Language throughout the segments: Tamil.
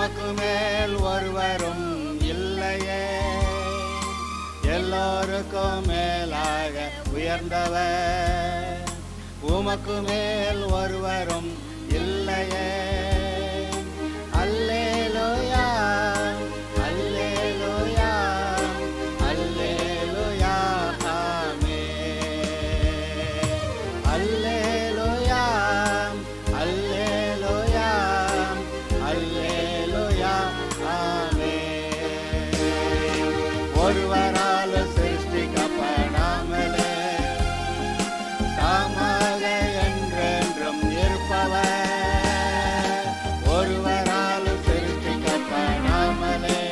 உமக்கு மேல் ஒருவரும் இல்லையே, எல்லோருக்கும் மேலாக உயர்ந்தவர். உமக்கு மேல் ஒருவரும் இல்லையே. அல்லேலூயா, அல்லேலூயா, அல்லேலூயா, ஆமென். அல்லேலூயா, அல்லேலூயா, அல்லேலூயா, ஆமென். ஒருவரால் சிருஷ்டிக்கப்படாமலே தாமாக என்றென்றும் இருப்பவர். ஒருவரால் சிருஷ்டிக்கப்படாமலே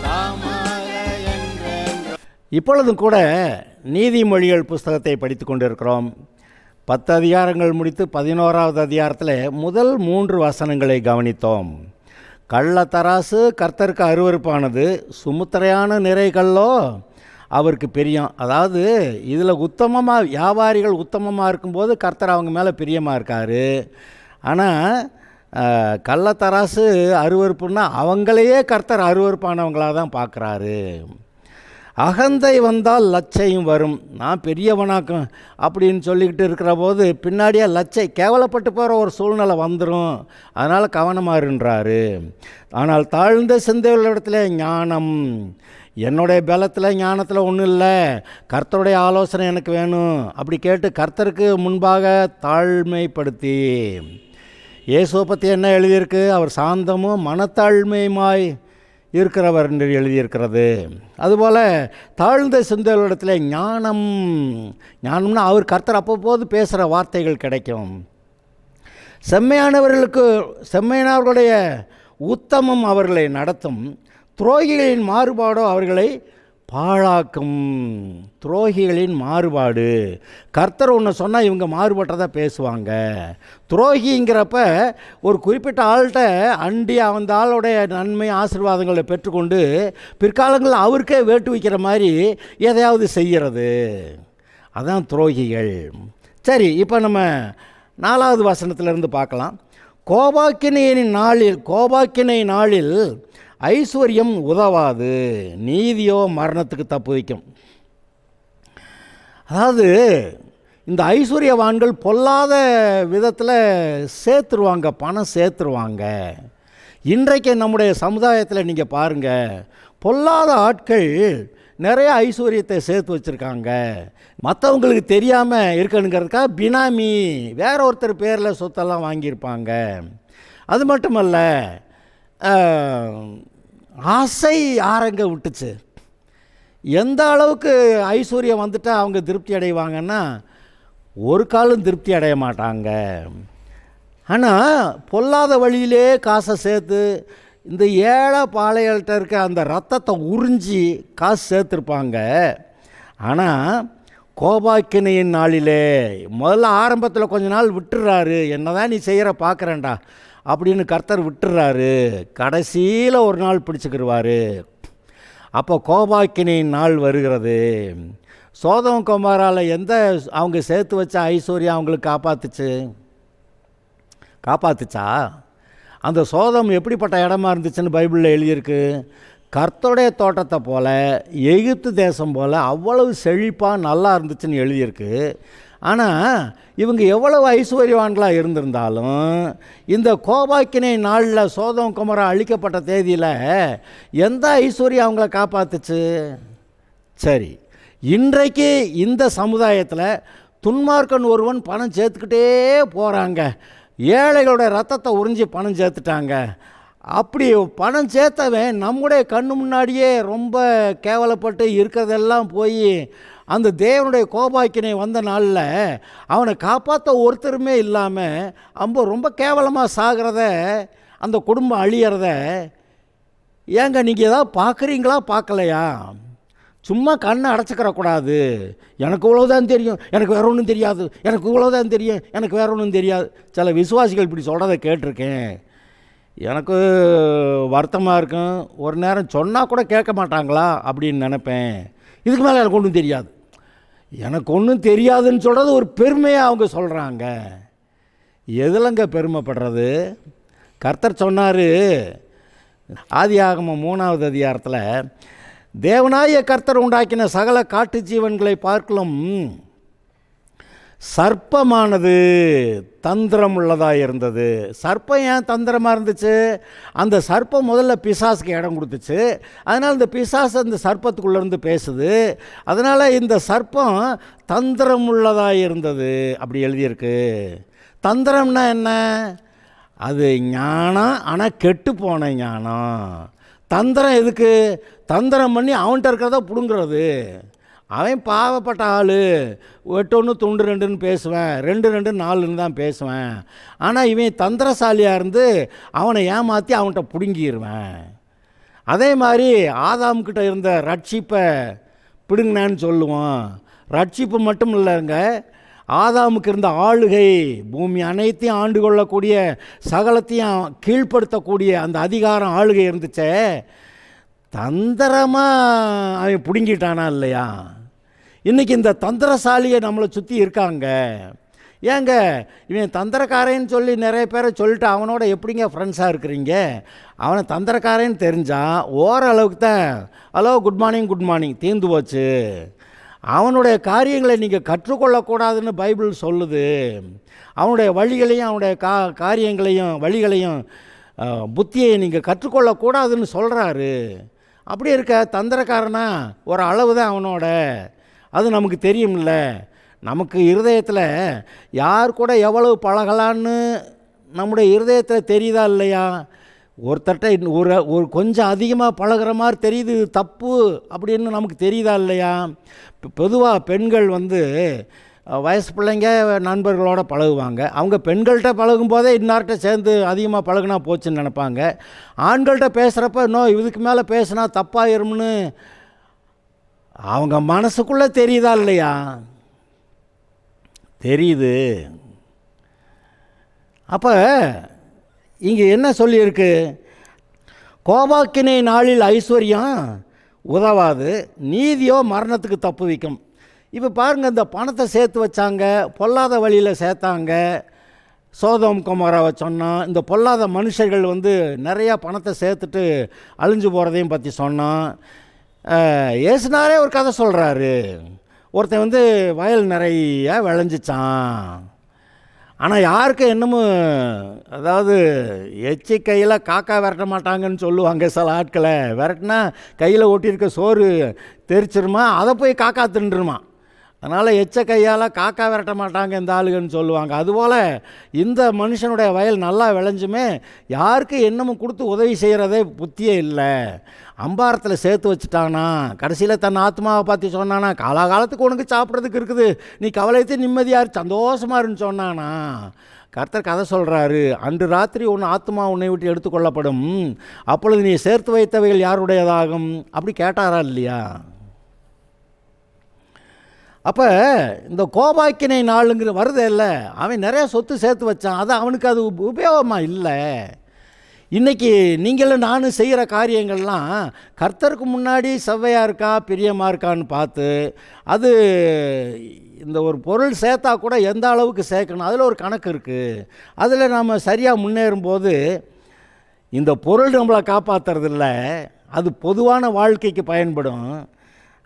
தாமாக என்றென்றும். இப்பொழுதும் கூட நீதிமொழிகள் புஸ்தகத்தை படித்து கொண்டிருக்கிறோம். 10 அதிகாரங்கள் முடித்து 11வது அதிகாரத்தில் முதல் 3 வசனங்களை கவனித்தோம். கள்ளத்தராசு கர்த்தருக்கு அருவருப்பானது, சுமுத்திரையான நிறைகல்லோ அவருக்கு பிரியம். அதாவது இதில் உத்தமமாக வியாபாரிகள் உத்தமமாக இருக்கும்போது கர்த்தர் அவங்க மேலே பிரியமாக இருக்கார். ஆனால் கள்ளத்தராசு அருவருப்புன்னா அவங்களையே கர்த்தர் அருவருப்பானவங்களாக தான் பார்க்குறாரு. அகந்தை வந்தால் லச்சையும் வரும். நான் பெரியவனாக்கும் அப்படின்னு சொல்லிக்கிட்டு இருக்கிற போது பின்னாடியே லச்சை கேவலப்பட்டு போகிற ஒரு சூழ்நிலை வந்துடும். அதனால் கவனமாக இருன்றாரு. ஆனால் தாழ்ந்த சிந்தையுள்ள ஞானம், என்னுடைய பலத்தில் ஞானத்தில் ஒன்றும் இல்லை, கர்த்தருடைய ஆலோசனை எனக்கு வேணும் அப்படி கேட்டு கர்த்தருக்கு முன்பாக தாழ்மைப்படுத்தி. இயேசுவை பற்றி என்ன எழுதியிருக்கு? அவர் சாந்தமும் மனத்தாழ்மையுமாய் இருக்கிறவர் என்று எழுதியிருக்கிறது. அதுபோல் தாழ்ந்த சிந்தைகளிடத்தில் ஞானம்னா அவர் கர்த்தர் அப்பப்போது பேசுகிற வார்த்தைகள் கிடைக்கும். செம்மையானவர்களுடைய உத்தமம் அவர்களை நடத்தும், துரோகிகளின் மாறுபாடோ அவர்களை பாழாக்கும். துரோகிகளின் மாறுபாடு, கர்த்தர் ஒன்று சொன்னால் இவங்க மாறுபட்டதாக பேசுவாங்க. துரோகிங்கிறப்ப ஒரு குறிப்பிட்ட ஆள்கிட்ட அண்டி அந்த ஆளுடைய நன்மை ஆசீர்வாதங்களை பெற்றுக்கொண்டு பிற்காலங்களில் அவருக்கே வேட்டு வைக்கிற மாதிரி எதையாவது செய்கிறது, அதான் துரோகிகள். சரி, இப்போ நம்ம 4வது வசனத்திலிருந்து பார்க்கலாம். கோபாக்கினை நாளில் ஐஸ்வர்யம் உதவாது, நீதியோ மரணத்துக்கு தப்பு வைக்கும். அதாவது இந்த ஐஸ்வர்யவான்கள் பொல்லாத விதத்தில் சேர்த்துருவாங்க, பணம் சேர்த்துருவாங்க. இன்றைக்கு நம்முடைய சமுதாயத்தில் நீங்கள் பாருங்கள், பொல்லாத ஆட்கள் நிறைய ஐஸ்வர்யத்தை சேர்த்து வச்சுருக்காங்க. மற்றவங்களுக்கு தெரியாமல் இருக்கணுங்கிறதுக்காக பினாமி வேற ஒருத்தர் பேரில் சொத்தெல்லாம் வாங்கியிருப்பாங்க. அது மட்டுமல்ல, ஆசை ஆரங்க விட்டுச்சு. எந்த அளவுக்கு ஐஸ்வர்யம் வந்துட்டால் அவங்க திருப்தி அடைவாங்கன்னா ஒரு காலம் திருப்தி அடைய மாட்டாங்க. ஆனால் பொல்லாத வழியிலே காசை சேர்த்து இந்த ஏழை பாளையல்கிட்ட இருக்க அந்த ரத்தத்தை உறிஞ்சி காசு சேர்த்துருப்பாங்க. ஆனால் கோபாக்கினையின் நாளிலே முதல்ல ஆரம்பத்தில் கொஞ்ச நாள் விட்டுறாரு, என்னதான் நீ செய்கிற பார்க்குறேன்டா அப்படின்னு கர்த்தர் விட்டுறாரு. கடைசியில் ஒரு நாள் பிடிச்சிக்கிடுவார். அப்போ கோபாக்கினையின் நாள் வருகிறது. சோதம் குமாரால் எந்த அவங்க சேர்த்து வச்ச ஐஸ்வர்யம் அவங்களுக்கு காப்பாத்துச்சா? அந்த சோதம் எப்படிப்பட்ட இடமா இருந்துச்சுன்னு பைபிளில் எழுதியிருக்கு. கர்த்தருடைய தோட்டத்தை போல், எகிப்து தேசம் போல் அவ்வளவு செழிப்பாக நல்லா இருந்துச்சுன்னு எழுதியிருக்கு. ஆனால் இவங்க எவ்வளவு ஐஸ்வர்யவான்களாக இருந்திருந்தாலும் இந்த கோபாக்கினை நாளில் சோதம் குமாரா அழிக்கப்பட்ட தேதியில் எந்த ஐஸ்வர்யம் அவங்கள காப்பாத்துச்சு? சரி, இன்றைக்கு இந்த சமுதாயத்தில் துன்மார்க்கன் ஒருவன் பணம் சேர்த்துக்கிட்டே போகிறாங்க. ஏழைகளோட ரத்தத்தை உறிஞ்சி பணம் சேர்த்துட்டாங்க. அப்படி பணம் சேர்த்தவன் நம்முடைய கண்ணு முன்னாடியே ரொம்ப கேவலப்பட்டு இருக்கிறதெல்லாம் போய் அந்த தேவனுடைய கோபாக்கினை வந்த நாளில் அவனை காப்பாற்ற ஒருத்தருமே இல்லாமல் ரொம்ப கேவலமாக சாகிறத, அந்த குடும்பம் அழியறத ஏங்க நீங்கள் ஏதாவது பார்க்குறீங்களா பார்க்கலையா? சும்மா கண்ணை அடைச்சிக்கிறக்கூடாது. எனக்கு இவ்வளோதான் தெரியும், எனக்கு வேற ஒன்றும் தெரியாது, எனக்கு இவ்வளோதான் தெரியும், எனக்கு வேற ஒன்றும் தெரியாது. சில விசுவாசிகள் இப்படி சொல்கிறத கேட்டிருக்கேன். எனக்கு வருத்தமாக இருக்கும். ஒரு நேரம் சொன்னால் கூட கேட்க மாட்டாங்களா அப்படின்னு நினைப்பேன். இதுக்கு மேலே எனக்கு ஒன்றும் தெரியாது, எனக்கு ஒன்றும் தெரியாதுன்னு சொல்கிறது ஒரு பெருமையாக அவங்க சொல்கிறாங்க. எதுலங்க பெருமைப்படுறது? கர்த்தர் சொன்னார், ஆதியாகமம் 3வது அதிகாரத்தில், தேவனாய கர்த்தர் உண்டாக்கின சகல காட்டு ஜீவன்களை பார்க்கலும் சர்ப்பமானது தந்திரம் உள்ளதாக இருந்தது. சர்ப்பம் ஏன் தந்திரமாக இருந்துச்சு? அந்த சர்ப்பம் முதல்ல பிசாசுக்கு இடம் கொடுத்துச்சு. அதனால் இந்த பிசாசு அந்த சர்ப்பத்துக்குள்ளேருந்து பேசுது. அதனால் இந்த சர்ப்பம் தந்திரம் உள்ளதாக இருந்தது அப்படி எழுதியிருக்கு. தந்திரம்னா என்ன? அது ஞானம், ஆனால் கெட்டு போன ஞானம். தந்திரம் எதுக்கு? தந்திரம் பண்ணி அவன்கிட்ட இருக்கிறத பிடுங்கிறது. அவன் பாவப்பட்ட ஆள், 8 1 துண்டு 2ன்னு பேசுவேன், 2 2 4ன்னு தான் பேசுவேன். ஆனால் இவன் தந்திரசாலியாக இருந்து அவனை ஏமாற்றி அவன்கிட்ட பிடுங்கிடுவேன். அதே மாதிரி ஆதாம்கிட்ட இருந்த ரட்சிப்பை பிடுங்கினான்னு சொல்லுவோம். ரட்சிப்பு மட்டும் இல்லைங்க, ஆதாமுக்கு இருந்த ஆளுகை, பூமி அனைத்தையும் ஆண்டு கொள்ளக்கூடிய, சகலத்தையும் கீழ்ப்படுத்தக்கூடிய அந்த அதிகாரம், ஆளுகை இருந்துச்சே, தந்திரமாக அவன் பிடுங்கிட்டானா இல்லையா? இன்றைக்கி இந்த தந்திரசாலியை நம்மளை சுற்றி இருக்காங்க. ஏங்க இவன் தந்திரக்காரன்னு சொல்லி நிறைய பேரை சொல்லிட்டு அவனோட எப்படிங்க ஃப்ரெண்ட்ஸாக இருக்கிறீங்க? அவனை தந்திரக்காரன்னு தெரிஞ்சால் ஓரளவுக்கு தான் ஹலோ குட் மார்னிங் தீர்ந்து போச்சு. அவனுடைய காரியங்களை நீங்கள் கற்றுக்கொள்ளக்கூடாதுன்னு பைபிள் சொல்லுது. அவனுடைய வழிகளையும் அவனுடைய காரியங்களையும் வழிகளையும் புத்தியை நீங்கள் கற்றுக்கொள்ளக்கூடாதுன்னு சொல்கிறாரு. அப்படி இருக்க தந்திரக்காரனா ஒரு அளவு தான் அவனோட, அது நமக்கு தெரியும்ல. நமக்கு இருதயத்தில் யார் கூட எவ்வளவு பழகலான்னு நம்முடைய இருதயத்தில் தெரியுதா இல்லையா? ஒருத்தட்ட ஒரு கொஞ்சம் அதிகமாக பழகிற மாதிரி தெரியுது, தப்பு அப்படின்னு நமக்கு தெரியுதா இல்லையா? பொதுவாக பெண்கள் வயசு பிள்ளைங்க நண்பர்களோடு பழகுவாங்க. அவங்க பெண்கள்கிட்ட பழகும் போதே இன்னார்கிட்ட சேர்ந்து அதிகமாக பழகுனா போச்சுன்னு நினைப்பாங்க. ஆண்கள்கிட்ட பேசுகிறப்ப இன்னும் இதுக்கு மேலே பேசுனா தப்பாயிரும்னு அவங்க மனசுக்குள்ளே தெரியுதா இல்லையா? தெரியுது. அப்போ இங்கே என்ன சொல்லியிருக்கு? கோபாக்கினை நாளில் ஐஸ்வர்யம் உதவாது, நீதியோ மரணத்துக்கு தப்பு வைக்கும். இப்போ பாருங்கள், இந்த பணத்தை சேர்த்து வச்சாங்க, பொல்லாத வழியில் சேர்த்தாங்க. சோதோம் கொமோராவை சொன்னோம். இந்த பொல்லாத மனுஷர்கள் நிறையா பணத்தை சேர்த்துட்டு அழிஞ்சு போகிறதையும் பற்றி சொன்னோம். ஏசுனாரே ஒரு கதை சொல்கிறாரு. ஒருத்தன் வயல் நிறைய விளைஞ்சிச்சான். ஆனால் யாருக்கும் என்னமோ, அதாவது எச்சி கையில் காக்கா விரட்ட மாட்டாங்கன்னு சொல்லுவாங்க சில ஆட்களை. விரட்டினா கையில் ஒட்டியிருக்க சோறு தெரிச்சிருமா, அதை போய் காக்கா தின்றுமா. அதனால் எச்ச கையால் காக்கா விரட்ட மாட்டாங்க இந்த ஆளுகன்னு சொல்லுவாங்க. அதுபோல் இந்த மனுஷனுடைய வயல் நல்லா விளைஞ்சுமே யாருக்கு என்னமும் கொடுத்து உதவி செய்கிறதே புத்தியே இல்லை. அம்பாரத்தில் சேர்த்து வச்சுட்டானா, கடைசியில் தன் ஆத்மாவை பார்த்து சொன்னானா, காலாகாலத்துக்கு உனக்கு சாப்பிட்றதுக்கு இருக்குது, நீ கவலையத்தை நிம்மதியாக சந்தோஷமாக இருன்னு சொன்னானா. கர்த்தர் கதை சொல்கிறாரு, அன்று ராத்திரி உன் ஆத்மா உன்னை விட்டு எடுத்துக்கொள்ளப்படும், அப்பொழுது நீ சேர்த்து வைத்தவைகள் யாருடையதாகும்? அப்படி கேட்டாரா இல்லையா? அப்போ இந்த கோபாக்கினை நாளுங்கிற வருதே இல்லை, அவன் நிறைய சொத்து சேர்த்து வச்சான், அது அவனுக்கு அது உபயோகமாக இல்லை. இன்றைக்கி நீங்களும் நானும் செய்கிற காரியங்கள்லாம் கர்த்தருக்கு முன்னாடி செவ்வையாக இருக்கா பிரியமாக இருக்கான்னு பார்த்து, அது இந்த ஒரு பொருள் சேர்த்தா கூட எந்த அளவுக்கு சேர்க்கணும், அதில் ஒரு கணக்கு இருக்குது. அதில் நாம் சரியாக முன்னேறும்போது இந்த பொருள் நம்மளை காப்பாற்றுறதில்ல, அது பொதுவான வாழ்க்கைக்கு பயன்படும்.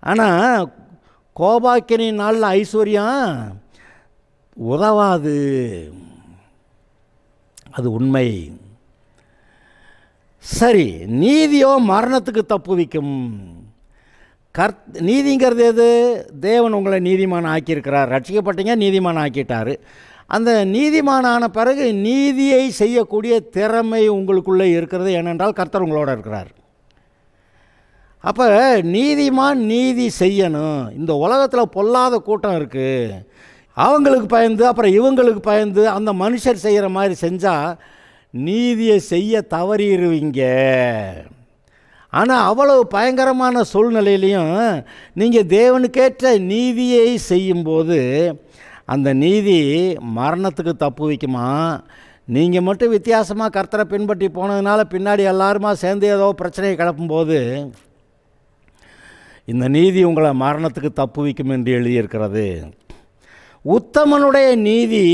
ஆனால் கோபாக்கினின் நாளில் ஐஸ்வர்யம் உதவாது, அது உண்மை. சரி, நீதியோ மரணத்துக்கு தப்புவிக்கும். நீதிங்கிறது எது? தேவன் உங்களை நீதிமான் ஆக்கியிருக்கிறார், ரட்சிக்கப்பட்டீங்க, நீதிமான் ஆக்கிட்டார். அந்த நீதிமானான பிறகு நீதியை செய்யக்கூடிய திறமை உங்களுக்குள்ளே இருக்கிறது. ஏனென்றால் கர்த்தர் உங்களோட இருக்கிறார். அப்போ நீதிமான் நீதி செய்யணும். இந்த உலகத்தில் பொல்லாத கூட்டம் இருக்குது, அவங்களுக்கு பயந்து அப்புறம் இவங்களுக்கு பயந்து அந்த மனுஷர் செய்கிற மாதிரி செஞ்சால் நீதியை செய்ய தவறிடுவீங்க. ஆனால் அவ்வளவு பயங்கரமான சூழ்நிலையிலையும் நீங்கள் தேவனுக்கேற்ற நீதியை செய்யும்போது அந்த நீதி மரணத்துக்கு தப்பு வைக்குமா? நீங்கள் மட்டும் வித்தியாசமாக கர்த்தரை பின்பற்றி போனதுனால பின்னாடி எல்லாருமா சேர்ந்து ஏதோ பிரச்சனையை கிளப்பும்போது இந்த நீதி உங்களை மரணத்துக்கு தப்பு வைக்கும் என்று எழுதியிருக்கிறது. உத்தமனுடைய நீதி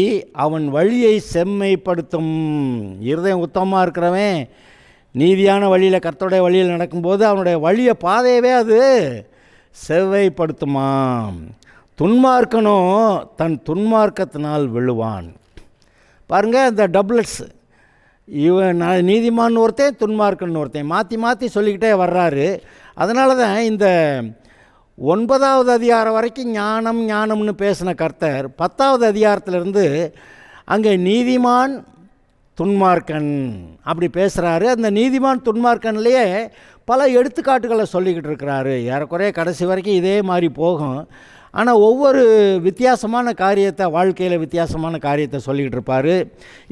அவன் வழியை செம்மைப்படுத்தும். இருதயம் உத்தமமாக இருக்கிறவன் நீதியான வழியில் கர்த்தருடைய வழியில் நடக்கும்போது அவனுடைய வழியை பாதையவே அது செவ்வைப்படுத்துமாம். துன்மார்க்கனோ தன் துன்மார்க்கத்தினால் விழுவான். பாருங்கள், இந்த டபுள்ஸ், இவன் நீதிமான் ஒருத்தன் துன்மார்க்கன் ஒருத்தன் மாற்றி மாற்றி சொல்லிக்கிட்டே வர்றாரு. அதனால தான் இந்த 9வது அதிகாரம் வரைக்கும் ஞானம் ஞானம்னு பேசின கர்த்தர் 10வது அதிகாரத்திலிருந்து அங்கே நீதிமான் துன்மார்க்கன் அப்படி பேசுகிறாரு. அந்த நீதிமான் துன்மார்க்கன்லேயே பல எடுத்துக்காட்டுகளை சொல்லிக்கிட்டு இருக்கிறாரு. ஏறக்குறைய கடைசி வரைக்கும் இதே மாதிரி போகும். ஆனால் ஒவ்வொரு வித்தியாசமான காரியத்தை, வாழ்க்கையில் வித்தியாசமான காரியத்தை சொல்லிக்கிட்டு இருப்பார்.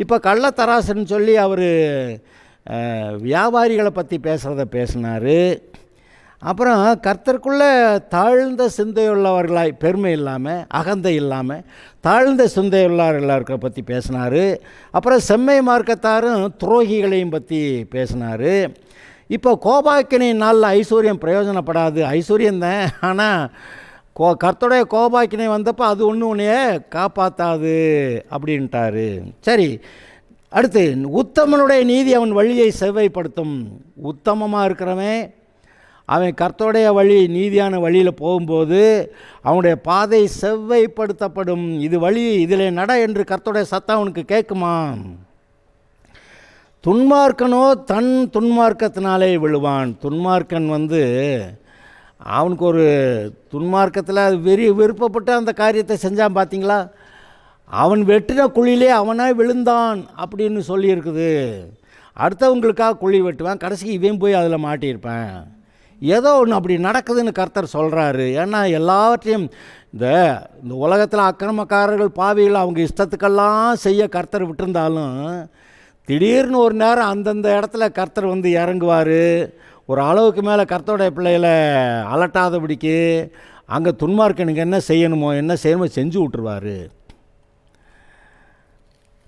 இப்போ கள்ளத்தராசுன்னு சொல்லி அவர் வியாபாரிகளை பற்றி பேசுகிறத பேசினார். அப்புறம் கர்த்தருக்குள்ளே தாழ்ந்த சிந்தையுள்ளவர்களாய், பெருமை இல்லாமல் அகந்தை இல்லாமல் தாழ்ந்த சிந்தையுள்ளவர்களை பற்றி பேசினார். அப்புறம் செம்மை மார்க்கத்தாரும் துரோகிகளையும் பற்றி பேசினார். இப்போ கோபாக்கினை நாளில் ஐஸ்வர்யம் பிரயோஜனப்படாது, ஐஸ்வர்யம்தான், ஆனால் கர்த்தருடைய கோபாக்கினை வந்தப்போ அது உன்னையே காப்பாற்றாது அப்படின்ட்டாரு. சரி, அடுத்து உத்தமனுடைய நீதி அவன் வழியை செவ்வைப்படுத்தும். உத்தமமாக இருக்கிறவன் அவன் கர்த்தருடைய வழி, நீதியான வழியில் போகும்போது அவனுடைய பாதை செவ்வைப்படுத்தப்படும். இது வழி, இதில் நட என்று கர்த்தருடைய சத்தம் அவனுக்கு கேட்குமா? துன்மார்க்கனோ தன் துன்மார்க்கத்தினாலே விழுவான். துன்மார்க்கன் அவனுக்கு ஒரு துன்மார்க்கத்தில் விருப்பப்பட்டு அந்த காரியத்தை செஞ்சான். பார்த்தீங்களா, அவன் வெட்டின குழியிலே அவனாக விழுந்தான் அப்படின்னு சொல்லியிருக்குது. அடுத்தவங்களுக்காக குழி வெட்டுவான், கடைசிக்கு இவன் போய் அதில் மாட்டியிருப்பேன். ஏதோ ஒன்று அப்படி நடக்குதுன்னு கர்த்தர் சொல்கிறாரு. ஏன்னா எல்லாவற்றையும் இந்த உலகத்தில் அக்கிரமக்காரர்கள் பாவிகள் அவங்க இஷ்டத்துக்கெல்லாம் செய்ய கர்த்தர் விட்டுருந்தாலும் திடீர்னு ஒரு நேரம் அந்தந்த இடத்துல கர்த்தர் இறங்குவார். ஒரு அளவுக்கு மேலே கர்த்தருடைய பிள்ளைகளை அலட்டாதபடிக்கு அங்கே துன்மார்க்கனுக்கு என்ன செய்யணுமோ செஞ்சு விட்டுருவார்.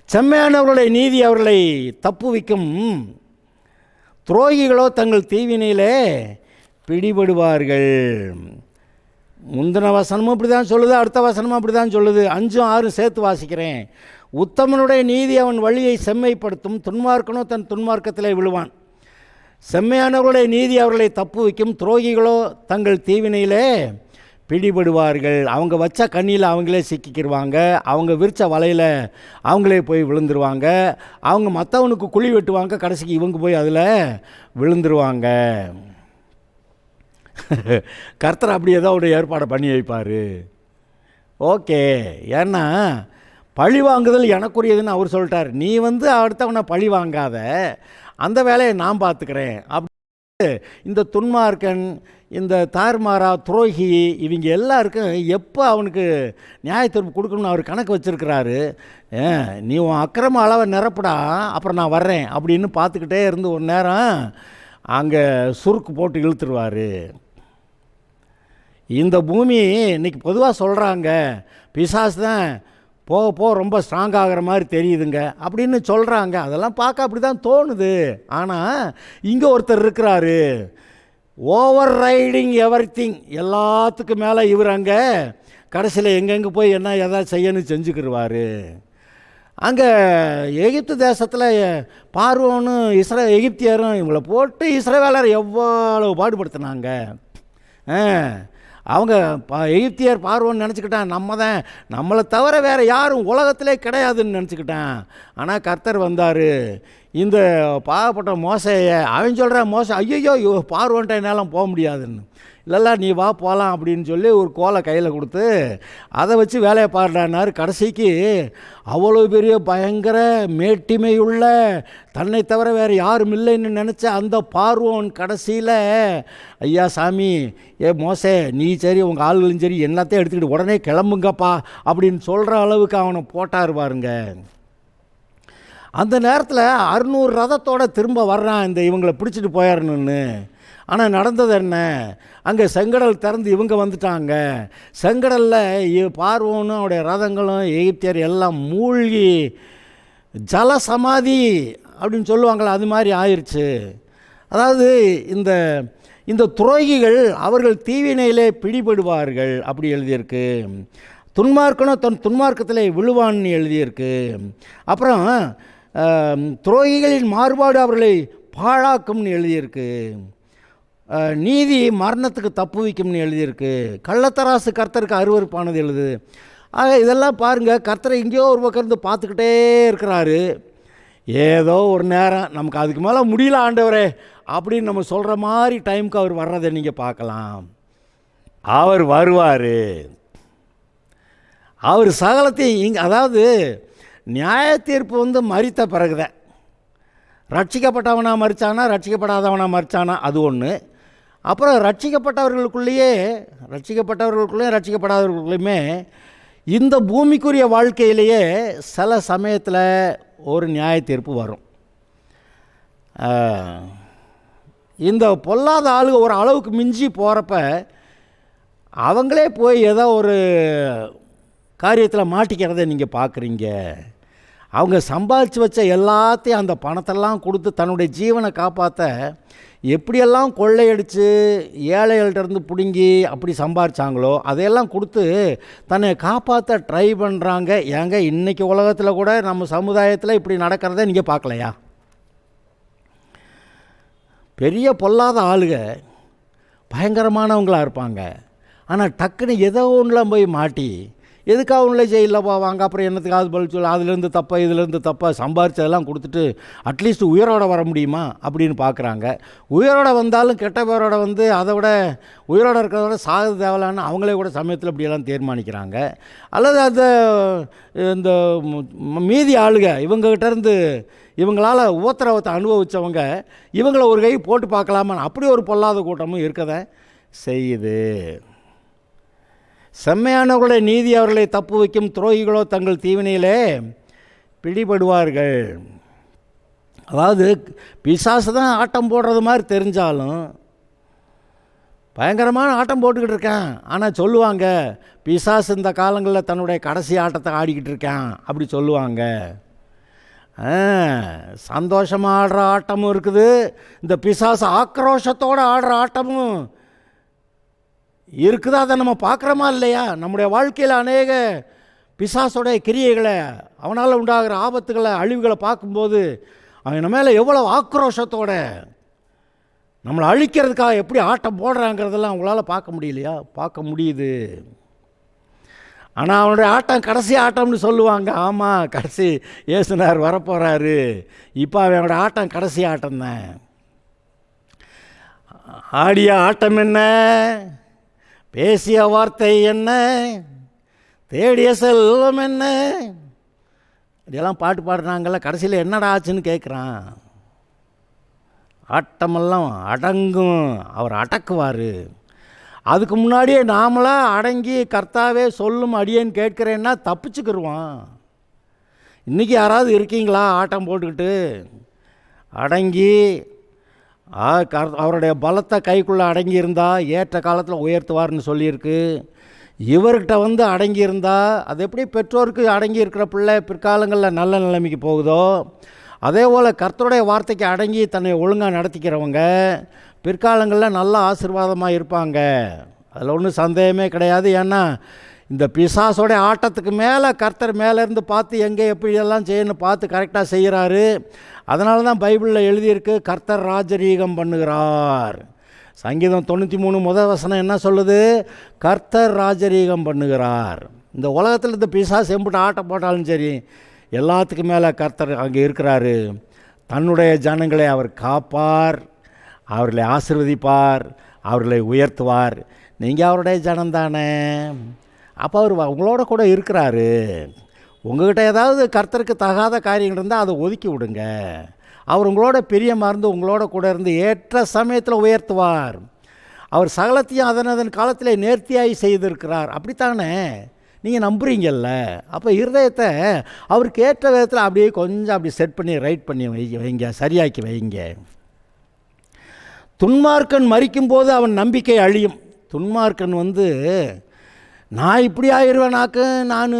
செம்மையானவர்களுடைய நீதி அவர்களை தப்புவிக்கும், துரோகிகளோ தங்கள் தீவினையிலே பிடிபடுவார்கள். முந்தின வசனமும் இப்படி தான் சொல்லுது, அடுத்த வசனமும் அப்படி தான் சொல்லுது. 5, 6 சேர்த்து வாசிக்கிறேன். உத்தமனுடைய நீதி அவன் வழியை செம்மைப்படுத்தும், துன்மார்க்கனோ தன் துன்மார்க்கத்திலே விழுவான். செம்மையானவர்களுடைய நீதி அவர்களை தப்புவிக்கும், துரோகிகளோ தங்கள் தீவினையிலே பிடிபடுவார்கள். அவங்க வச்ச கண்ணியில் அவங்களே சிக்கிக்கிடுவாங்க, அவங்க விரிச்ச வலையில் அவங்களே போய் விழுந்துருவாங்க. அவங்க மற்றவனுக்கு குழி வெட்டுவாங்க, கடைசிக்கு இவங்க போய் அதில் விழுந்துருவாங்க. கர்த்தர் அப்படி ஏதோ ஒரு ஏற்பாடை பண்ணி வைப்பார். ஓகே, ஏன்னா பழி வாங்குதல் எனக்குரியதுன்னு அவர் சொல்லிட்டார். நீ அடுத்தவனை பழி வாங்காத, அந்த வேலையை நான் பார்த்துக்கிறேன் அப்படி. இந்த துன்மார்க்கன், இந்த தார்மாரா, துரோகி, இவங்க எல்லாருக்கும் எப்போ அவனுக்கு நியாயத்தீர்ப்பு கொடுக்கணும்னு அவர் கணக்கு வச்சுருக்கிறாரு. நீ உன் அக்கிரம அளவை நிரப்புடா, அப்புறம் நான் வர்றேன் அப்படின்னு பார்த்துக்கிட்டே இருந்து ஒரு நேரம் அங்கே சுருக்கு போட்டு இழுத்துருவார். இந்த பூமி இன்றைக்கி பொதுவாக சொல்கிறாங்க, பிசாசு தான் போக ரொம்ப ஸ்ட்ராங் ஆகிற மாதிரி தெரியுதுங்க அப்படின்னு சொல்கிறாங்க. அதெல்லாம் பார்க்க அப்படி தான் தோணுது. ஆனால் இங்கே ஒருத்தர் இருக்கிறாரு, ஓவர் ரைடிங் எவ்ரிதிங், எல்லாத்துக்கும் மேலே இவர் அங்கே கடைசியில் எங்கெங்கே போய் என்ன எதாவது செய்யணும் செஞ்சுக்கிடுவார். அங்கே எகிப்து தேசத்தில் பார்வோன்னு எகிப்தியரும் இவங்களை போட்டு இஸ்ரவேலர் எவ்வளோ பாடுபடுத்தினாங்க. அவங்க எகிப்தியர் பார்வோன்னு நினச்சிக்கிட்டான், நம்மளை தவிர வேறு யாரும் உலகத்திலே கிடையாதுன்னு நினச்சிக்கிட்டான். ஆனால் கர்த்தர் வந்தார். இந்த பாவப்பட்ட மோசையை அவன் சொல்கிறான், மோசை ஐயோ பார்வோன்ட்ட என்னாலும் போக முடியாதுன்னு. இல்லைல்ல நீ வா போகலாம் அப்படின்னு சொல்லி ஒரு கோலை கையில் கொடுத்து அதை வச்சு வேலையை பாடுறானார். கடைசிக்கு அவ்வளோ பெரிய பயங்கர மேட்டிமையுள்ள, தன்னை தவிர வேறு யாரும் இல்லைன்னு நினச்ச அந்த பார்வோன் கடைசியில், ஐயா சாமி, மோசே நீ சரி உங்கள் ஆளுகளும் சரி எல்லாத்தையும் எடுத்துக்கிட்டு உடனே கிளம்புங்கப்பா அப்படின்னு சொல்கிற அளவுக்கு அவனை போட்டார் பாருங்க. அந்த நேரத்தில் 600 ரதத்தோடு திரும்ப வர்றான் இந்த இவங்களை பிடிச்சிட்டு போயிடணுன்னு. ஆனால் நடந்தது என்ன, அங்கே செங்கடல் திறந்து இவங்க வந்துட்டாங்க. செங்கடலில் பார்வோனும் அவருடைய ரதங்களும் எகிப்தியர் எல்லாம் மூழ்கி ஜலசமாதி அப்படின்னு சொல்லுவாங்களா, அது மாதிரி ஆயிடுச்சு. அதாவது இந்த துரோகிகள் அவர்கள் தீவினையிலே பிடிபடுவார்கள் அப்படி எழுதியிருக்கு. துன்மார்க்கனும் தன் துன்மார்க்கத்தில் விழுவான்னு எழுதியிருக்கு. அப்புறம் துரோகிகளின் மாறுபாடு அவர்களை பாழாக்கும்னு எழுதியிருக்கு. நீதி மரணத்துக்கு தப்புவிக்கும்னு எழுதியிருக்கு. கள்ளத்தராசு கர்த்தருக்கு அருவருப்பானது எழுது. ஆக இதெல்லாம் பாருங்கள், கர்த்தரை எங்கேயோ ஒரு பக்கம் இருந்து பார்த்துக்கிட்டே இருக்கிறாரு. ஏதோ ஒரு நேரம் நமக்கு அதுக்கு மேலே முடியல ஆண்டவரே அப்படின்னு நம்ம சொல்கிற மாதிரி டைமுக்கு அவர் வர்றதை நீங்கள் பார்க்கலாம். அவர் வருவார். அவர் சகலத்தையும் அதாவது நியாய தீர்ப்பு மரித்த பிறகுதான். ரட்சிக்கப்பட்டவனா மரித்தானா, ரட்சிக்கப்படாதவனா மரித்தானா, அது ஒன்று. அப்புறம் ரட்சிக்கப்பட்டவர்களுக்குள்ளேயே ரட்சிக்கப்படாதவர்களுக்குள்ளேயுமே இந்த பூமிக்குரிய வாழ்க்கையிலேயே சில சமயத்தில் ஒரு நியாய தீர்ப்பு வரும். இந்த பொல்லாத ஆளுக ஒரு அளவுக்கு மிஞ்சி போகிறப்ப அவங்களே போய் ஏதோ ஒரு காரியத்தில் மாட்டிக்கிறதை நீங்கள் பார்க்குறீங்க. அவங்க சம்பாதிச்சு வச்ச எல்லாத்தையும் அந்த பணத்தெல்லாம் கொடுத்து தன்னுடைய ஜீவனை காப்பாற்ற எப்படியெல்லாம் கொள்ளையடித்து ஏழைகள்கிட்டருந்து பிடுங்கி அப்படி சம்பாதிச்சாங்களோ அதையெல்லாம் கொடுத்து தன்னை காப்பாற்ற ட்ரை பண்ணுறாங்க. ஏங்க இன்றைக்கி உலகத்தில் கூட நம்ம சமுதாயத்தில் இப்படி நடக்கிறத நீங்கள் பார்க்கலையா? பெரிய பொல்லாத ஆளுக பயங்கரமானவங்களாக இருப்பாங்க. ஆனால் டக்குன்னு ஏதோ ஒன்றில் போய் மாட்டி எதுக்காக ஒன்றில் ஜெயிலில் போவாங்க. அப்புறம் என்னத்துக்காக பதில் சொல்ல, அதுலேருந்து தப்பா இதுலேருந்து தப்பா சம்பாரிச்சதெல்லாம் கொடுத்துட்டு அட்லீஸ்ட் உயிரோட வர முடியுமா அப்படின்னு பார்க்குறாங்க. உயிரோட வந்தாலும் கெட்ட பேரோட அதை விட உயிரோட இருக்கிறத விட சாகு தேவலான்னு அவங்களே கூட சமயத்தில் இப்படியெல்லாம் தீர்மானிக்கிறாங்க. அல்லது அந்த இந்த மீதி ஆளுக இவங்ககிட்டேருந்து இவங்களால் உபத்திரவத்தை அனுபவித்தவங்க இவங்கள ஒரு கை போட்டு பார்க்கலாமான்னு அப்படி ஒரு பொல்லாத கூட்டமும் இருக்கதை செய்யுது. செம்மையானவர்களுடைய நீதி அவர்களை தப்பு வைக்கும், துரோகிகளோ தங்கள் தீவினையிலே பிடிபடுவார்கள். அதாவது பிசாசு தான் ஆட்டம் போடுறது மாதிரி தெரிஞ்சாலும் பயங்கரமான ஆட்டம் போட்டுக்கிட்டு இருக்கேன். ஆனால் சொல்லுவாங்க பிசாசு இந்த காலங்களில் தன்னுடைய கடைசி ஆட்டத்தை ஆடிக்கிட்டு இருக்கேன் அப்படி சொல்லுவாங்க. சந்தோஷமாக ஆடுற ஆட்டமும் இருக்குது, இந்த பிசாசு ஆக்ரோஷத்தோடு ஆடுற ஆட்டமும் இருக்குதா? அதை நம்ம பார்க்குறோமா இல்லையா? நம்முடைய வாழ்க்கையில் அநேக பிசாசோடைய கிரியைகளை, அவனால் உண்டாகிற ஆபத்துகளை, அழிவுகளை பார்க்கும்போது அவன் மேலே எவ்வளோ ஆக்ரோஷத்தோட நம்மளை அழிக்கிறதுக்காக எப்படி ஆட்டம் போடுறாங்கிறதெல்லாம் அவங்களால பார்க்க முடியலையா? பார்க்க முடியுது. ஆனால் அவனுடைய ஆட்டம் கடைசி ஆட்டம்னு சொல்லுவாங்க. ஆமாம், கடைசி இயேசுனார் வரப்போகிறாரு, இப்போ அவனோட ஆட்டம் கடைசி ஆட்டம்தான். ஆடிய ஆட்டம் என்ன, பேசிய வார்த்தை என்ன, தேடிய செல்வம் என்ன, இதெல்லாம் பாட்டு பாடுறாங்கல்ல, கடைசியில் என்னடா ஆச்சுன்னு கேட்குறான். ஆட்டமெல்லாம் அடங்கும், அவர் அடக்குவார். அதுக்கு முன்னாடியே நாமளாக அடங்கி கர்த்தாவே சொல்லும் அடியேன்னு கேட்குறேன்னா தப்பிச்சுக்கிடுவான். இன்றைக்கி யாராவது இருக்கீங்களா ஆட்டம் போட்டுக்கிட்டு அடங்கி அவருடைய பலத்தை கைக்குள்ளே அடங்கியிருந்தால் ஏற்ற காலத்தில் உயர்த்துவார்னு சொல்லியிருக்கு. இவர்கிட்ட அடங்கியிருந்தால் அது எப்படி பெற்றோருக்கு அடங்கி இருக்கிற பிள்ளை பிற்காலங்களில் நல்ல நிலைமைக்கு போகுதோ அதே போல் கர்த்தருடைய வார்த்தைக்கு அடங்கி தன்னை ஒழுங்காக நடத்திக்கிறவங்க பிற்காலங்களில் நல்ல ஆசீர்வாதமாக இருப்பாங்க. அதில் ஒன்றும் சந்தேகமே கிடையாது. ஏன்னா இந்த பிசாசோடைய ஆட்டத்துக்கு மேலே கர்த்தர் மேலேருந்து பார்த்து எங்கே எப்படியெல்லாம் செய்யணும்னு பார்த்து கரெக்டாக செய்கிறாரு. அதனால தான் பைபிளில் எழுதியிருக்கு, கர்த்தர் ராஜரீகம் பண்ணுகிறார். சங்கீதம் 93 முதல் வசனம் என்ன சொல்லுது? கர்த்தர் ராஜரீகம் பண்ணுகிறார். இந்த உலகத்தில் இந்த பிசாசு எம்பிட்டு ஆட்டம் போட்டாலும் சரி, எல்லாத்துக்கும் மேலே கர்த்தர் அங்கே இருக்கிறாரு. தன்னுடைய ஜனங்களை அவர் காப்பார், அவர்களை ஆசீர்வதிப்பார், அவர்களை உயர்த்துவார். நீங்கள் அவருடைய ஜனந்தானே, அப்போ அவர் உங்களோட கூட இருக்கிறாரு. உங்கள்கிட்ட ஏதாவது கர்த்தருக்கு தகாத காரியங்கள் இருந்தால் அதை ஒதுக்கி விடுங்க. அவர் உங்களோட பிரியமாக இருந்து உங்களோட கூட இருந்து ஏற்ற சமயத்தில் உயர்த்துவார். அவர் சகலத்தையும் அதன் காலத்தில் நேர்த்தியாகி செய்திருக்கிறார். அப்படித்தானே நீங்கள் நம்புறீங்கல்ல? அப்போ இருதயத்தை அவருக்கு ஏற்ற விதத்தில் அப்படியே கொஞ்சம் அப்படி செட் பண்ணி ரைட் பண்ணி வைங்க, சரியாக்கி வைங்க. துன்மார்க்கன் மரிக்கும்போது அவன் நம்பிக்கை அழியும். துன்மார்க்கன் நான் இப்படி ஆயிடுவேனாக்கு, நான்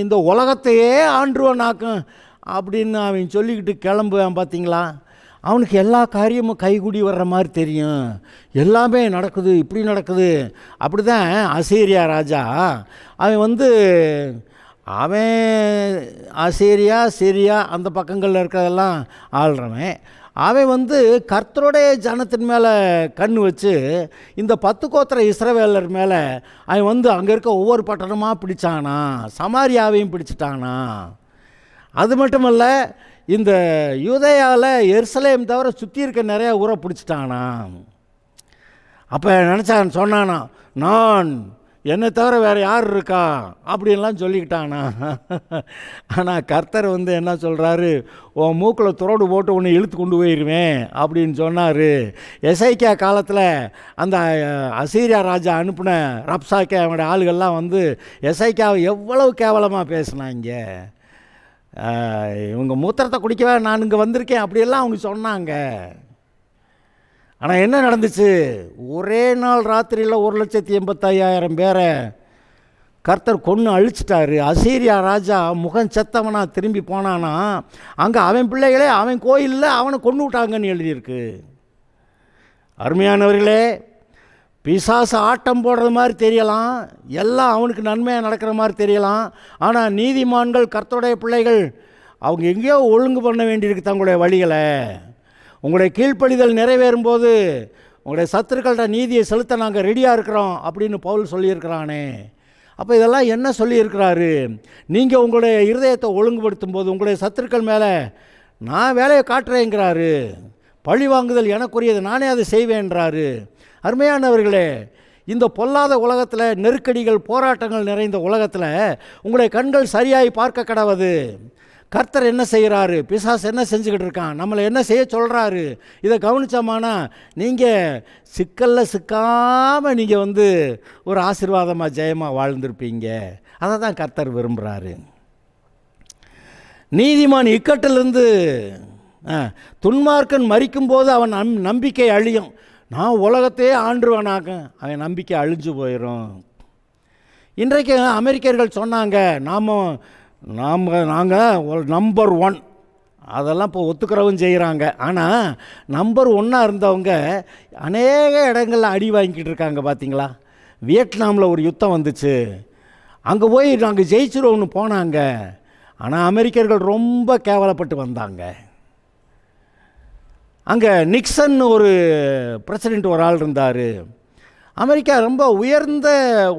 இந்த உலகத்தையே ஆண்டுவேனாக்கும் அப்படின்னு அவன் சொல்லிக்கிட்டு கிளம்புவேன். பார்த்தீங்களா? அவனுக்கு எல்லா காரியமும் கைகூடி வர்ற மாதிரி தெரியும், எல்லாமே நடக்குது, இப்படி நடக்குது. அப்படி தான் அசீரியா ராஜா அவன் அசீரியா சிரியா அந்த பக்கங்களில் இருக்கிறதெல்லாம் ஆள்றவன். அவன் கர்த்தருடைய ஜனத்தின் மேலே கண் வச்சு இந்த 10 கோத்திர இஸ்ரவேலர் மேலே அவன் அங்கே இருக்க ஒவ்வொரு பட்டணமாக பிடிச்சானா, சமாரியாவையும் பிடிச்சிட்டானா. அது மட்டுமல்ல, இந்த யூதேயாவில் எருசலேம் தவிர சுற்றி இருக்க நிறையா ஊரை பிடிச்சிட்டானா. அப்போ நினச்சான், சொன்னானா, நான் என்னை தவிர வேறு யார் இருக்கா அப்படின்லாம் சொல்லிக்கிட்டானா. ஆனால் கர்த்தர் என்ன சொல்கிறாரு, உன் மூக்கில் துரோடு போட்டு உன்னை இழுத்து கொண்டு போயிடுவேன் அப்படின்னு சொன்னார். எசேக்கியா காலத்தில் அந்த அசீரியா ராஜா அனுப்பின ரப்சாக்கே அவனுடைய ஆளுகள்லாம் எசேக்கியாவை எவ்வளவு கேவலமாக பேசினாங்க. இவங்க மூத்திரத்தை குடிக்கவே நான் இங்கே வந்திருக்கேன் அப்படியெல்லாம் அவங்க சொன்னாங்க. ஆனால் என்ன நடந்துச்சு? ஒரே நாள் ராத்திரியில் 1,85,000 பேரை கர்த்தர் கொன்று அழிச்சிட்டாரு. அசீரியா ராஜா முகம் செத்தவனா திரும்பி போனானா, அங்கே அவன் பிள்ளைகளே அவன் கோயிலில் அவனை கொன்று விட்டாங்கன்னு எழுதியிருக்கு. அருமையானவர்களே, பிசாசு ஆட்டம் போடுறது மாதிரி தெரியலாம், எல்லாம் அவனுக்கு நன்மையாக நடக்கிற மாதிரி தெரியலாம். ஆனால் நீதிமான்கள் கர்த்தருடைய பிள்ளைகள் அவங்க எங்கேயோ ஒழுங்கு பண்ண வேண்டியிருக்கு தங்களுடைய வழிகளை. உங்களுடைய கீழ்ப்படிதல் நிறைவேறும் போது உங்களுடைய சத்துருக்கள்கிட்ட நீதியை செலுத்த நாங்கள் ரெடியாக இருக்கிறோம் அப்படின்னு பவுல் சொல்லியிருக்கிறானே. அப்போ இதெல்லாம் என்ன சொல்லியிருக்கிறாரு? நீங்கள் உங்களுடைய இருதயத்தை ஒழுங்குபடுத்தும் போது உங்களுடைய சத்துருக்கள் மேலே நான் வேலையை காட்டுறேங்கிறாரு. பழி வாங்குதல் எனக்குரியது, நானே அதை செய்வேன்றாரு. அருமையானவர்களே, இந்த பொல்லாத உலகத்தில், நெருக்கடிகள் போராட்டங்கள் நிறைந்த உலகத்தில் உங்களுடைய கண்கள் சரியாய் பார்க்க கடவுது. கர்த்தர் என்ன செய்கிறாரு, பிசாசு என்ன செஞ்சுக்கிட்டு இருக்கான், நம்மளை என்ன செய்ய சொல்கிறாரு, இதை கவனிச்சோமானா நீங்கள் சிக்கலில் சிக்காமல் நீங்கள் ஒரு ஆசீர்வாதமாக ஜெயமாக வாழ்ந்திருப்பீங்க. அதை தான் கர்த்தர் விரும்புகிறாரு. நீதிமான் இக்கட்டிலிருந்து துன்மார்க்கன் மரிக்கும்போது அவன் நம்பிக்கை அழியும். நான் உலகத்தையே ஆண்டுருவானாக, அவன் நம்பிக்கை அழிஞ்சு போயிடும். இன்றைக்கு அமெரிக்கர்கள் சொன்னாங்க, நாங்கள் நம்பர் 1, அதெல்லாம் இப்போ ஒத்துக்கிறவும் செய்கிறாங்க. ஆனால் நம்பர் 1 இருந்தவங்க அநேக இடங்களில் அடி வாங்கிக்கிட்டு இருக்காங்க. பார்த்தீங்களா, வியட்நாமில் ஒரு யுத்தம் வந்துச்சு, அங்கே போய் நாங்கள் ஜெயிச்சிருவோம்னு போனாங்க. ஆனால் அமெரிக்கர்கள் ரொம்ப கேவலப்பட்டு வந்தாங்க. அங்கே நிக்சன் ஒரு பிரசிடெண்ட் ஒரு ஆள் இருந்தார். அமெரிக்கா ரொம்ப உயர்ந்த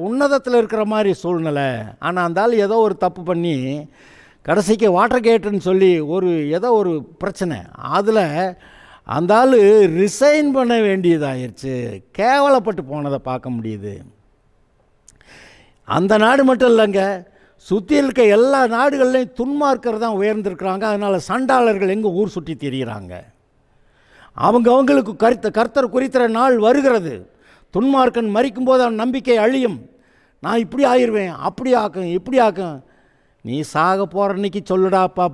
உன்னதத்தில் இருக்கிற மாதிரி சூழ்நிலை. ஆனால் அந்த ஆள் ஏதோ ஒரு தப்பு பண்ணி கடைசிக்கு வாட்டர் கேட்டுன்னு சொல்லி ஏதோ ஒரு பிரச்சனை, அதில் அந்த ஆள் ரிசைன் பண்ண வேண்டியதாகிடுச்சு. கேவலப்பட்டு போனதை பார்க்க முடியுது. அந்த நாடு மட்டும் இல்லைங்க, சுற்றி இருக்க எல்லா நாடுகள்லையும் துன்மார்க்கர் தான் உயர்ந்திருக்கிறாங்க. அதனால் சண்டாளர்கள் எங்கே ஊர் சுற்றி திரிகிறாங்க. அவங்களுக்கு கர்த்தர் குறித்த நாள் வருகிறது. துன்மார்க்கன் மரிக்கும்போது அவன் நம்பிக்கை அழியும். நான் இப்படி ஆயிடுவேன், அப்படி ஆக்கும், இப்படி ஆக்கும். நீ சாக போகிற அன்னைக்கு சொல்லுடாப்பா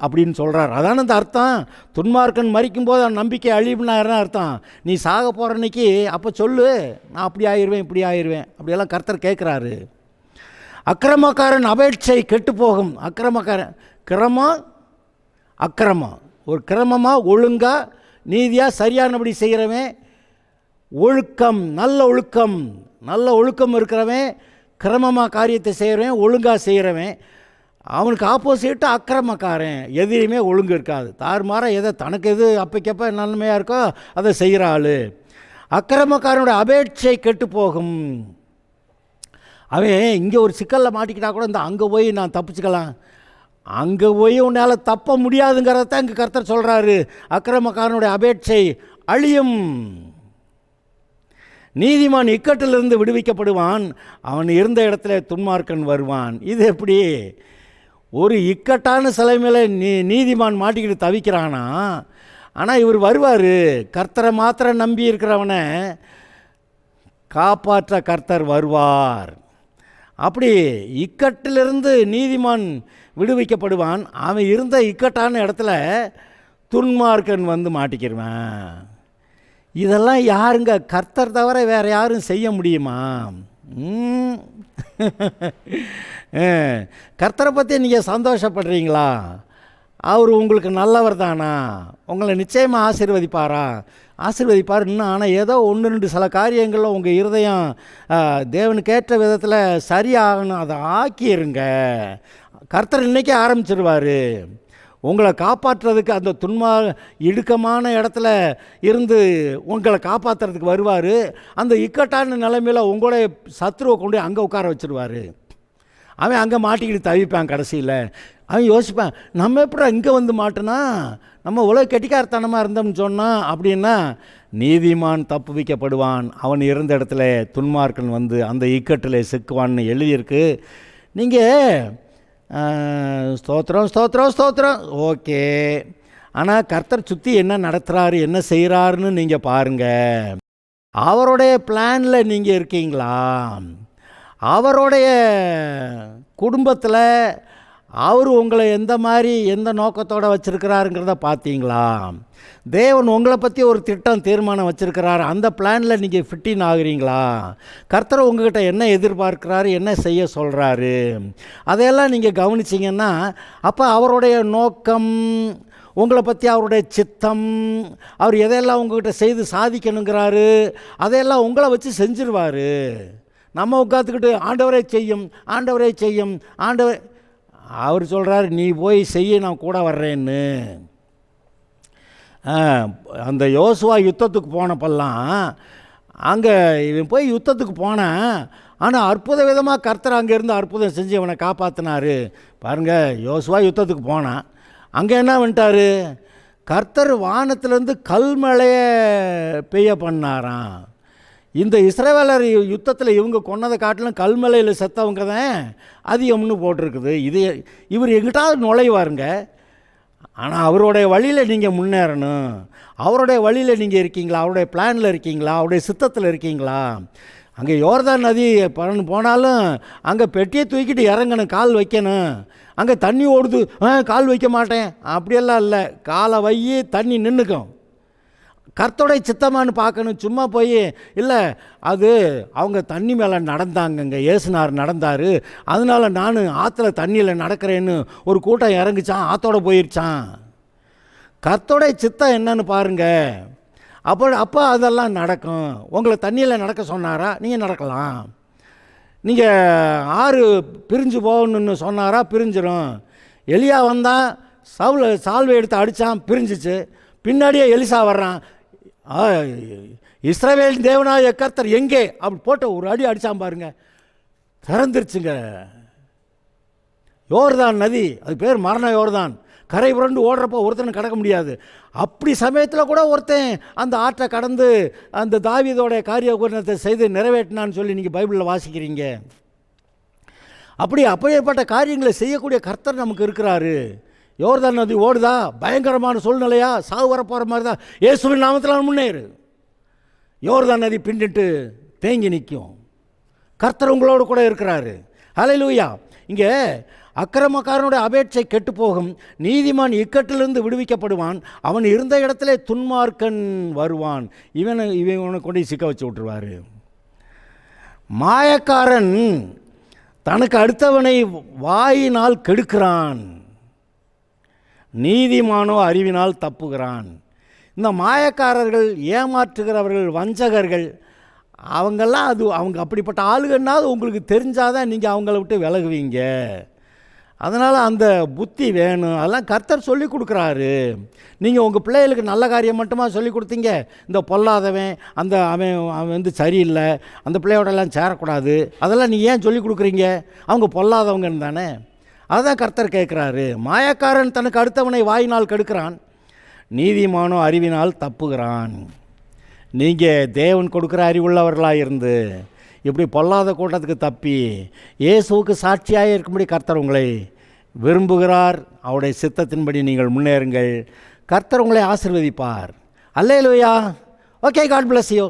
அப்படின்னு சொல்கிறார். அதான அந்த அர்த்தம். துன்மார்க்கன் மரிக்கும்போது அவன் நம்பிக்கை அழியும்னா என்ன அர்த்தம்? நீ சாக போகிற அன்னைக்கு அப்போ சொல்லு, நான் அப்படி ஆயிடுவேன், இப்படி ஆயிடுவேன் அப்படியெல்லாம் கர்த்தர் கேட்குறாரு. அக்கிரமக்காரன் அபேட்சை கெட்டு போகும். அக்கிரமம் ஒரு கிரமமாக ஒழுங்காக நீதியாக சரியானபடி செய்கிறவன் ஒழுக்கம், நல்ல ஒழுக்கம் இருக்கிறவன், கிரமமாக காரியத்தை செய்கிறவன், ஒழுங்காக செய்கிறவன். அவனுக்கு ஆப்போசிட்டு அக்கிரமக்காரன், எதிலையுமே ஒழுங்கு இருக்காது. தாறுமாறாக எதை தனக்கு எது அப்பைக்கப்போ நன்மையாக இருக்கோ அதை செய்கிற ஆள். அக்கிரமக்காரனுடைய அபேட்சை கெட்டு போகும். அவன் இங்கே ஒரு சிக்கலில் மாட்டிக்கிட்டா கூட அங்கே போய் நான் தப்பிச்சுக்கலாம், அங்கே போய் உன்னால் தப்ப முடியாதுங்கிறத இங்கே கர்த்தர் சொல்கிறாரு. அக்கிரமக்காரனுடைய அபேட்சை அழியும். நீதிமான் இக்கட்டிலிருந்து விடுவிக்கப்படுவான், அவன் இருந்த இடத்துல துன்மார்க்கன் வருவான். இது எப்படி? ஒரு இக்கட்டான சிலை மேலே நீதிமான் மாட்டிக்கிட்டு தவிக்கிறானா, ஆனால் இவர் வருவார். கர்த்தரை மாத்திரம் நம்பி இருக்கிறவனை காப்பாற்ற கர்த்தர் வருவார். அப்படி இக்கட்டிலிருந்து நீதிமான் விடுவிக்கப்படுவான். அவன் இருந்த இக்கட்டான இடத்துல துன்மார்க்கன் மாட்டிக்கிடுவான். இதெல்லாம் யாருங்க? கர்த்தர் தவிர வேறு யாரும் செய்ய முடியுமா? கர்த்தரை பற்றி நீங்கள் சந்தோஷப்படுறீங்களா? அவர் உங்களுக்கு நல்லவர் தானா? உங்களை நிச்சயமாக ஆசீர்வதிப்பார் இன்னும். ஆனால் ஏதோ ஒன்று ரெண்டு சில காரியங்களில் உங்கள் இருதயம் தேவனுக்கேற்ற விதத்தில் சரியாகணும், அதை ஆக்கிருங்க. கர்த்தர் இன்றைக்கே ஆரம்பிச்சிருவார் உங்களை காப்பாற்றுறதுக்கு. அந்த இடுக்கமான இடத்துல இருந்து உங்களை காப்பாற்றுறதுக்கு வருவார். அந்த இக்கட்டான நிலைமையில் உங்களுடைய சத்துருவை கொண்டு அங்கே உட்கார வச்சுருவார். அவன் அங்கே மாட்டிக்கிட்டு தவிப்பான். கடைசியில் அவன் யோசிப்பான், நம்ம எப்படி இங்கே வந்து மாட்டினா, நம்ம உலக கெட்டிக்காரத்தனமாக இருந்தோம்னு சொன்னான் அப்படின்னா நீதிமான் தப்பு வைக்கப்படுவான், அவன் இருந்த இடத்துல துன்மார்க்கன் வந்து அந்த இக்கட்டில் சிக்குவான்னு எழுதியிருக்கு. நீங்கள் ஸ்தோத்திரம் ஓகே. ஆனால் கர்த்தர் சுற்றி என்ன நடத்துகிறாரு, என்ன செய்கிறாருன்னு நீங்கள் பாருங்கள். அவருடைய பிளானில் நீங்கள் இருக்கீங்களா? அவருடைய குடும்பத்தில் அவர் உங்களை எந்த நோக்கத்தோடு வச்சுருக்கிறாருங்கிறத பார்த்தீங்களா? தேவன் உங்களை பற்றி ஒரு தீர்மானம் வச்சுருக்கிறார். அந்த பிளானில் நீங்கள் ஃபிட்டின் ஆகுறீங்களா? கர்த்தர் உங்கள்கிட்ட என்ன எதிர்பார்க்குறாரு, என்ன செய்ய சொல்கிறாரு, அதையெல்லாம் நீங்கள் கவனிச்சிங்கன்னா அப்போ அவருடைய நோக்கம், உங்களை பற்றி அவருடைய சித்தம், அவர் எதையெல்லாம் உங்கள்கிட்ட செய்து சாதிக்கணுங்கிறாரு அதையெல்லாம் உங்களை வச்சு செஞ்சிருவார். நம்ம உட்காந்துக்கிட்டு ஆண்டவரே செய்யும் அவர் சொல்கிறார் நீ போய் செய்ய, நான் கூட வர்றேன்னு. அந்த யோசுவா யுத்தத்துக்கு போனப்பெல்லாம் அங்கே இவன் போய் யுத்தத்துக்கு போனான். ஆனால் அற்புத விதமாக கர்த்தர் அங்கேருந்து அற்புதம் செஞ்சு அவனை காப்பாற்றினார். பாருங்கள், யுத்தத்துக்கு போனான். அங்கே என்ன பண்ணிட்டார், கர்த்தர் வானத்திலேருந்து கல்மழையை பெய்ய பண்ணாராம். இந்த இஸ்ரவேலர் யுத்தத்தில் இவங்க கொன்னதை காட்டிலும் கல்மலையில் செத்தவங்க தான் அதிகம்னு போட்டிருக்குது. இவர் எங்கிட்டாவது நுழைவாருங்க. ஆனால் அவருடைய வழியில் நீங்கள் முன்னேறணும். அவருடைய வழியில் நீங்கள் இருக்கீங்களா? அவருடைய பிளானில் இருக்கீங்களா? அவருடைய சித்தத்தில் இருக்கீங்களா? அங்கே யோர்தான் நதி போனாலும் அங்கே பெட்டியை தூக்கிட்டு இறங்கணும், கால் வைக்கணும். அங்கே தண்ணி ஓடுது, கால் வைக்க மாட்டேன் அப்படியெல்லாம் இல்லை. காலை வையி, தண்ணி நின்றுக்கும். கர்த்தருடைய சித்தமானு பார்க்கணும். சும்மா போய் இல்லை, அது அவங்க தண்ணி மேலே நடந்தாங்கங்க, ஏசுனார் நடந்தார், அதனால் நான் ஆற்றுல தண்ணியில் நடக்கிறேன்னு ஒரு கூட்டம் இறங்குச்சான், ஆற்றோட போயிடுச்சான். கர்த்தருடைய சித்தம் என்னன்னு பாருங்கள். அப்போ அதெல்லாம் நடக்கும். உங்களை தண்ணியில் நடக்க சொன்னாரா, நீங்கள் நடக்கலாம். நீங்கள் ஆறு பிரிஞ்சு போகணுன்னு சொன்னாரா, பிரிஞ்சிடும். எலியா வந்தால் சால்வை எடுத்து அடித்தான், பிரிஞ்சிச்சு. பின்னாடியே எலிசா வர்றான், இஸ்ரவேல் தேவனாய கர்த்தர் எங்கே அப்படி போட்ட ஒரு அடி அடித்தான் பாருங்க, திறந்துருச்சுங்க யோர்தான் நதி. அது பேர் மரண யோர்தான். கரை புரண்டு ஓடுறப்போ ஒருத்தனை கடக்க முடியாது. அப்படி சமயத்தில் கூட ஒருத்தன் அந்த ஆற்றை கடந்து அந்த தாவீதோட காரியத்தை செய்து நிறைவேற்றினான்னு சொல்லி நீங்கள் பைபிளில் வாசிக்கிறீங்க. அப்படிப்பட்ட காரியங்களை செய்யக்கூடிய கர்த்தர் நமக்கு இருக்கிறாரு. யோர்தான் நதி ஓடுதா, பயங்கரமான சூழ்நிலையா, சாவு வரப்போகிற மாதிரி தான், இயேசுவின் நாமத்தில் முன்னேறு. யோர்தான் நதி பின்னிட்டு தேங்கி நிற்கும். கர்த்தர் உங்களோடு கூட இருக்கிறாரு. ஹல்லேலூயா. இங்கே அக்கிரமக்காரனுடைய அபேட்சை கெட்டு போகும், நீதிமான் இக்கட்டிலிருந்து விடுவிக்கப்படுவான், அவன் இருந்த இடத்துல துன்மார்க்கன் வருவான். இவனை கொண்டு சிக்க வச்சு விட்டுருவார். மாயக்காரன் தனக்கு அடுத்தவனை வாயினால் கெடுக்கிறான், நீதிமானோ அறிவினால் தப்புகிறான். இந்த மாயக்காரர்கள், ஏமாற்றுகிறவர்கள், வஞ்சகர்கள், அவங்கெல்லாம் அவங்க அப்படிப்பட்ட ஆளுகன்னாவது உங்களுக்கு தெரிஞ்சாதான் நீங்கள் அவங்கள விட்டு விலகுவீங்க. அதனால் அந்த புத்தி வேணும். அதெல்லாம் கர்த்தர் சொல்லி கொடுக்குறாரு. நீங்கள் உங்கள் பிள்ளைகளுக்கு நல்ல காரியம் மட்டுமா சொல்லி கொடுத்தீங்க? இந்த பொல்லாதவன், அவன் வந்து சரியில்லை, அந்த பிள்ளையோடலாம் சேரக்கூடாது, அதெல்லாம் நீங்கள் ஏன் சொல்லி கொடுக்குறீங்க? அவங்க பொல்லாதவங்கன்னு தானே. அதுதான் கர்த்தர் கேட்குறாரு. மாயக்காரன் தனக்கு அடுத்தவனை வாயினால் கெடுக்கிறான், நீதிமானோ அறிவினால் தப்புகிறான். நீங்கள் தேவன் கொடுக்குற அறிவுள்ளவர்களாக இருந்து இப்படி பொல்லாத கூட்டத்துக்கு தப்பி இயேசுவுக்கு சாட்சியாக இருக்கும்படி கர்த்தர் உங்களை விரும்புகிறார். அவருடைய சித்தத்தின்படி நீங்கள் முன்னேறுங்கள். கர்த்தர் உங்களை ஆசீர்வதிப்பார். அல்லேலூயா. Okay, God bless you.